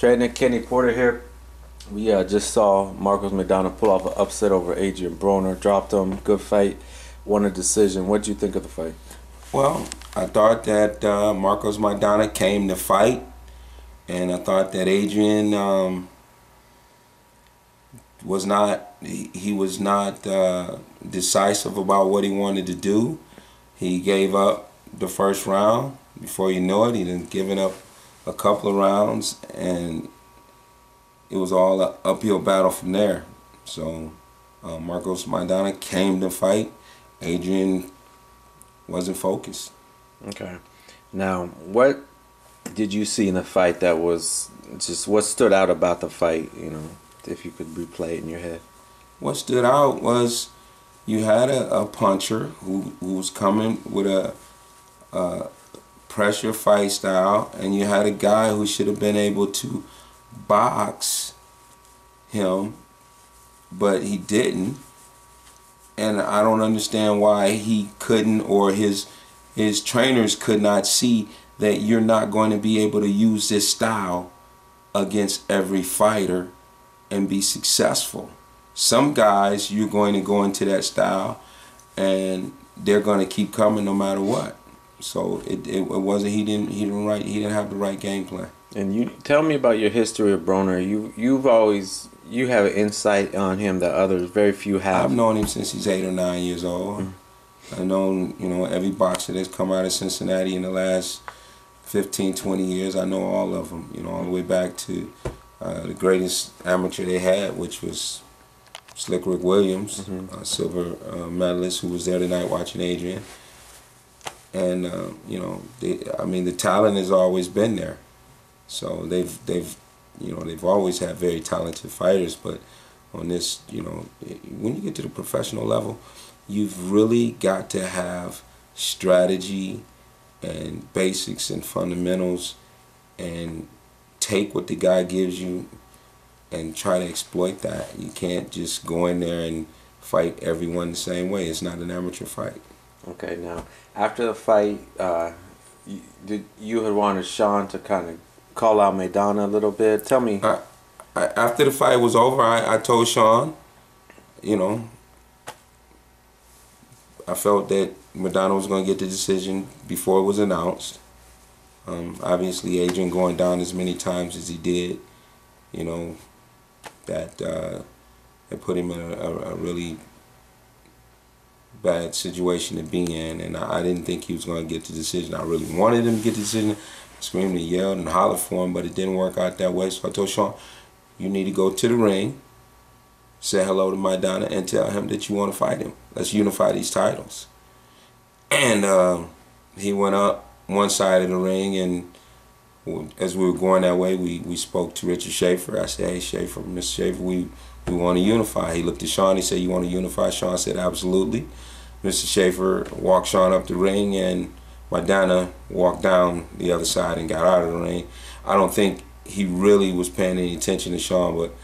Trainer Kenny Porter here. We just saw Marcos Maidana pull off an upset over Adrien Broner. Dropped him. Good fight. Won a decision. What did you think of the fight? Well, I thought that Marcos Maidana came to fight, and I thought that Adrien was not decisive about what he wanted to do. He gave up the first round. Before you know it, he done given up a couple of rounds, and it was all an uphill battle from there. So Marcos Maidana came to fight. Adrien wasn't focused. Okay. Now, what did you see in the fight that was just what stood out about the fight? You know, if you could replay it in your head. What stood out was you had a puncher who was coming with a pressure fight style, and you had a guy who should have been able to box him, but he didn't. And I don't understand why he couldn't, or his trainers could not see that you're not going to be able to use this style against every fighter and be successful. Some guys, you're going to go into that style and they're going to keep coming no matter what. So it wasn't, he didn't have the right game plan. And you tell me about your history of Broner. You have an insight on him that others, very few have. I've known him since he's 8 or 9 years old. I've known, every boxer that's come out of Cincinnati in the last 15, 20 years. I know all of them, all the way back to the greatest amateur they had, which was Slick Rick Williams, a silver medalist who was there tonight watching Adrien. And the talent has always been there. So they've always had very talented fighters, but on this, when you get to the professional level, you've really got to have strategy and basics and fundamentals, and take what the guy gives you and try to exploit that. You can't just go in there and fight everyone the same way. It's not an amateur fight. Okay, now after the fight, you had wanted Shawn to kind of call out Maidana a little bit. Tell me. After the fight was over, I told Shawn, I felt that Maidana was going to get the decision before it was announced. Obviously, Adrien going down as many times as he did, that it put him in a really bad situation to be in, and I didn't think he was going to get the decision. I really wanted him to get the decision. I screamed and yelled and hollered for him, but it didn't work out that way. So I told Shawn, you need to go to the ring, say hello to Maidana, and tell him that you want to fight him. Let's unify these titles. And he went up one side of the ring, and as we were going that way, we spoke to Richard Schaefer. I said, hey, Schaefer, Mr. Schaefer, we want to unify. He looked at Shawn, he said, you want to unify? Shawn said, absolutely. Mr. Schaefer walked Shawn up the ring, and Maidana walked down the other side and got out of the ring. I don't think he really was paying any attention to Shawn, but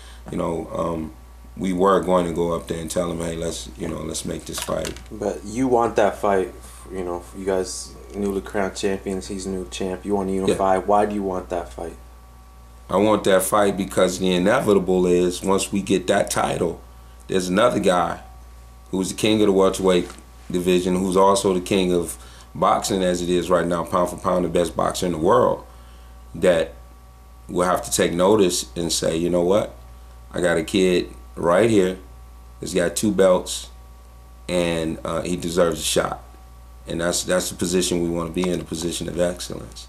we were going to go up there and tell him, hey, let's make this fight. But you want that fight, you guys newly crowned champions, he's new champ, you want to unify. Yeah. Why do you want that fight? I want that fight because the inevitable is, once we get that title, there's another guy who's the king of the welterweight division, who's also the king of boxing as it is right now, pound for pound, the best boxer in the world, that will have to take notice and say, you know what, I got a kid right here that's got 2 belts, and he deserves a shot. And that's the position we want to be in, a position of excellence.